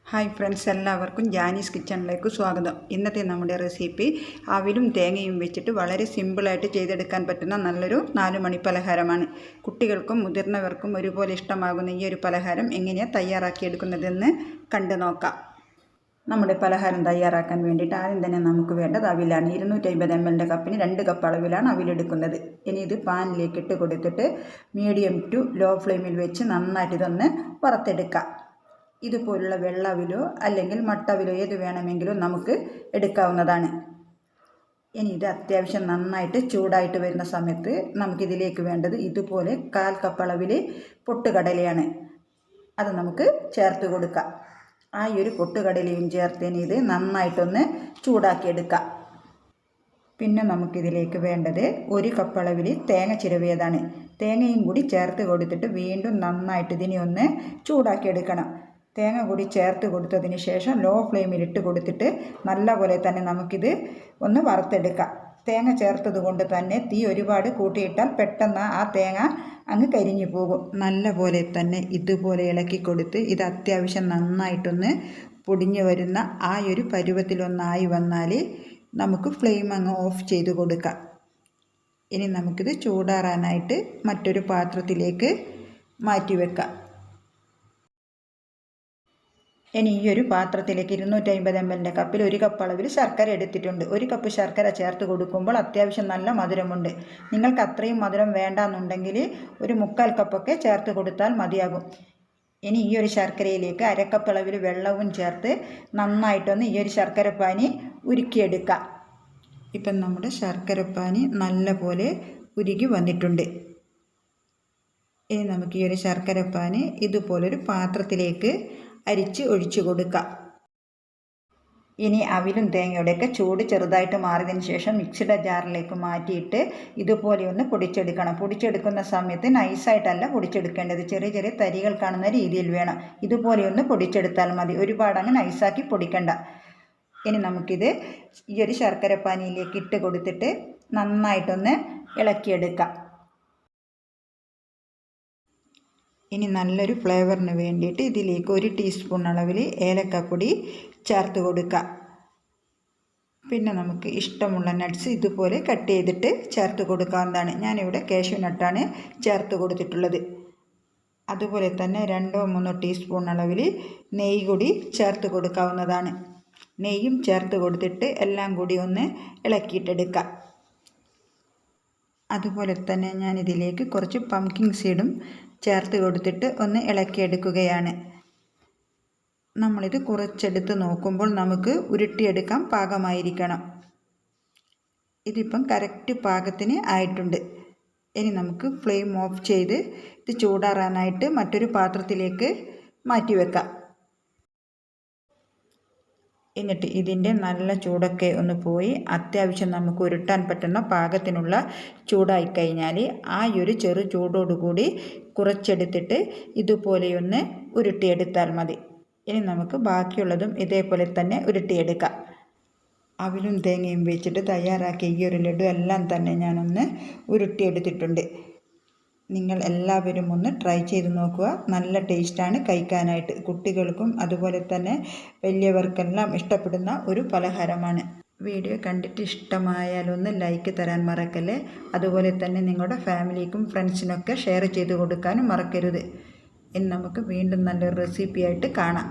Hi friends, എല്ലാവർക്കും ജാനീസ് കിച്ചണിലേക്ക് സ്വാഗതം. ഇന്നത്തെ നമ്മുടെ റെസിപ്പി അവിലും തേങ്ങയും വെച്ചിട്ട് വളരെ സിമ്പിളായിട്ട് ചെയ്തെടുക്കാൻ പറ്റുന്ന നല്ലൊരു 4 മണി പലഹാരമാണ്. കുട്ടികൾക്കും മുതിർന്നവർക്കും ഒരുപോലെ ഇഷ്ടമാകുന്ന ഈ ഒരു പലഹാരം എങ്ങനെയാണ് തയ്യാറാക്കിയെടുക്കുന്നതെന്ന് കണ്ടു നോക്കാം. നമ്മുടെ പലഹാരം തയ്യാറാക്കാൻ വേണ്ടിയിട്ട് ആദ്യം തന്നെ നമുക്ക് വേണ്ടത് അവിലാണ്. 250 ml കപ്പിന് 2 കപ്പ് അളവിലാണ് അവിലെടുക്കുന്നത്. ഇനി ഇത് പാനിലേക്ക് ഇട്ട് കൊടുത്തിട്ട് മീഡിയം ടു ലോ ഫ്ലെയിമിൽ വെച്ച് നന്നായിട്ട് ഇതൊന്ന് വറുത്തെടുക്കാം. ഇതുപോലുള്ള വെള്ളവിലോ അല്ലെങ്കിൽ മട്ടവിലോ ഏത് വേണമെങ്കിലും നമുക്ക് എടുക്കാവുന്നതാണ്. ഇനി ഇത് അത്യാവശ്യം നന്നായിട്ട് ചൂടായിട്ട് വരുന്ന സമയത്ത് നമുക്കിതിലേക്ക് വേണ്ടത് ഇതുപോലെ 1/4 കപ്പ് അളവിൽ പൊട്ടുകടലയാണ്. അത് നമുക്ക് ചേർത്ത് കൊടുക്കാം. ആ ഒരു പൊട്ടുകടലയും ചേർത്തതിന് ഇത് നന്നായിട്ടൊന്ന് ചൂടാക്കിയെടുക്കാം. പിന്നെ നമുക്കിതിലേക്ക് വേണ്ടത് 1 കപ്പ് അളവിൽ തേങ്ങ ചിരവിയതാണ്. തേങ്ങയും കൂടി ചേർത്ത് കൊടുത്തിട്ട് വീണ്ടും നന്നായിട്ട് ഇതിനെ ഒന്ന് ചൂടാക്കിയെടുക്കണം. തേങ്ങ കൂടി ചേർത്ത് കൊടുത്തതിന് ശേഷം ലോ ഫ്ലെയിമിൽ ഇട്ട് കൊടുത്തിട്ട് നല്ലപോലെ തന്നെ നമുക്കിത് ഒന്ന് വറുത്തെടുക്കാം. തേങ്ങ ചേർത്തത് കൊണ്ട് തന്നെ തീ ഒരുപാട് കൂട്ടിയിട്ടാൽ പെട്ടെന്ന് ആ തേങ്ങ അങ്ങ് കരിഞ്ഞു പോകും. നല്ലപോലെ തന്നെ ഇതുപോലെ ഇളക്കി കൊടുത്ത് ഇത് അത്യാവശ്യം നന്നായിട്ടൊന്ന് പൊടിഞ്ഞു വരുന്ന ആ ഒരു പരുവത്തിലൊന്നായി വന്നാൽ നമുക്ക് ഫ്ലെയിം അങ്ങ് ഓഫ് ചെയ്ത് കൊടുക്കാം. ഇനി നമുക്കിത് ചൂടാറാനായിട്ട് മറ്റൊരു പാത്രത്തിലേക്ക് മാറ്റി വെക്കാം. ഇനി ഈ ഒരു പാത്രത്തിലേക്ക് 250 ml കപ്പിൽ 1 കപ്പ് അളവിൽ ശർക്കര എടുത്തിട്ടുണ്ട്. 1 കപ്പ് ശർക്കര ചേർത്ത് കൊടുക്കുമ്പോൾ അത്യാവശ്യം നല്ല മധുരമുണ്ട്. നിങ്ങൾക്ക് അത്രയും മധുരം വേണ്ടാന്നുണ്ടെങ്കിൽ ഒരു 3/4 കപ്പൊക്കെ ചേർത്ത് കൊടുത്താൽ മതിയാകും. ഇനി ഈ ഒരു ശർക്കരയിലേക്ക് 1/2 കപ്പ് അളവിൽ വെള്ളവും ചേർത്ത് നന്നായിട്ടൊന്ന് ഈ ഒരു ശർക്കരപ്പാനി ഉരുക്കിയെടുക്കാം. ഇപ്പം നമ്മുടെ ശർക്കരപ്പാനി നല്ലപോലെ ഉരുകി വന്നിട്ടുണ്ട്. ഇനി നമുക്ക് ഈ ഒരു ശർക്കരപ്പാനി ഇതുപോലൊരു പാത്രത്തിലേക്ക് അരിച്ച് ഒഴിച്ചു കൊടുക്കാം. ഇനി അവിലും തേങ്ങയുടെയൊക്കെ ചൂട് ചെറുതായിട്ട് മാറിയതിന് ശേഷം മിക്സിയുടെ ജാറിലേക്ക് മാറ്റിയിട്ട് ഇതുപോലെ ഒന്ന് പൊടിച്ചെടുക്കണം. പൊടിച്ചെടുക്കുന്ന സമയത്ത് നൈസായിട്ടല്ല പൊടിച്ചെടുക്കേണ്ടത്, ചെറിയ ചെറിയ തരികൾ കാണുന്ന രീതിയിൽ വേണം. ഇതുപോലെ ഒന്ന് പൊടിച്ചെടുത്താൽ മതി, ഒരുപാട് അങ്ങ് നൈസാക്കി പൊടിക്കണ്ട. ഇനി നമുക്കിത് ഈ ഒരു ശർക്കരപ്പാനിയിലേക്ക് ഇട്ട് കൊടുത്തിട്ട് നന്നായിട്ടൊന്ന് ഇളക്കിയെടുക്കാം. ഇനി നല്ലൊരു ഫ്ലേവറിന് വേണ്ടിയിട്ട് ഇതിലേക്ക് 1 ടീസ്പൂൺ അളവിൽ ഏലക്കപ്പൊടി ചേർത്ത് കൊടുക്കുക. പിന്നെ നമുക്ക് ഇഷ്ടമുള്ള നട്ട്സ് ഇതുപോലെ കട്ട് ചെയ്തിട്ട് ചേർത്ത് കൊടുക്കാവുന്നതാണ്. ഞാനിവിടെ കാഷ്യൂ നട്ടാണ് ചേർത്ത് കൊടുത്തിട്ടുള്ളത്. അതുപോലെ തന്നെ 2-3 ടീസ്പൂൺ അളവിൽ നെയ്യ് കൂടി ചേർത്ത് കൊടുക്കാവുന്നതാണ്. നെയ്യും ചേർത്ത് കൊടുത്തിട്ട് എല്ലാം കൂടി ഒന്ന് ഇളക്കിയിട്ടെടുക്കാം. അതുപോലെ തന്നെ ഞാനിതിലേക്ക് കുറച്ച് പംകിൻ സീഡും ചേർത്ത് കൊടുത്തിട്ട് ഒന്ന് ഇളക്കിയെടുക്കുകയാണ്. നമ്മളിത് കുറച്ചെടുത്ത് നോക്കുമ്പോൾ നമുക്ക് ഉരുട്ടിയെടുക്കാൻ പാകമായിരിക്കണം. ഇതിപ്പം കറക്റ്റ് പാകത്തിന് ആയിട്ടുണ്ട്. ഇനി നമുക്ക് ഫ്ലെയിം ഓഫ് ചെയ്ത് ഇത് ചൂടാറാനായിട്ട് മറ്റൊരു പാത്രത്തിലേക്ക് മാറ്റി വെക്കാം. എന്നിട്ട് ഇതിൻ്റെ നല്ല ചൂടൊക്കെ ഒന്ന് പോയി അത്യാവശ്യം നമുക്ക് ഉരുട്ടാൻ പറ്റുന്ന പാകത്തിനുള്ള ചൂടായി കഴിഞ്ഞാൽ ആ ഒരു ചെറു ചൂടോടുകൂടി കുറച്ചെടുത്തിട്ട് ഇതുപോലെയൊന്ന് ഉരുട്ടിയെടുത്താൽ മതി. ഇനി നമുക്ക് ബാക്കിയുള്ളതും ഇതേപോലെ തന്നെ ഉരുട്ടിയെടുക്കാം. അവിലും തേങ്ങയും വെച്ചിട്ട് തയ്യാറാക്കിയ ഈ ഒരു ലഡു എല്ലാം തന്നെ ഞാനൊന്ന് ഉരുട്ടിയെടുത്തിട്ടുണ്ട്. നിങ്ങൾ എല്ലാവരും ഒന്ന് ട്രൈ ചെയ്ത് നോക്കുക. നല്ല ടേസ്റ്റാണ് കഴിക്കാനായിട്ട്. കുട്ടികൾക്കും അതുപോലെ തന്നെ വലിയവർക്കെല്ലാം ഇഷ്ടപ്പെടുന്ന ഒരു പലഹാരമാണ്. വീഡിയോ കണ്ടിട്ട് ഇഷ്ടമായാലൊന്ന് ലൈക്ക് തരാൻ മറക്കല്ലേ. അതുപോലെ തന്നെ നിങ്ങളുടെ ഫാമിലിക്കും ഫ്രണ്ട്സിനൊക്കെ ഷെയർ ചെയ്ത് കൊടുക്കാനും മറക്കരുത്. ഇനി നമുക്ക് വീണ്ടും നല്ലൊരു റെസിപ്പിയായിട്ട് കാണാം.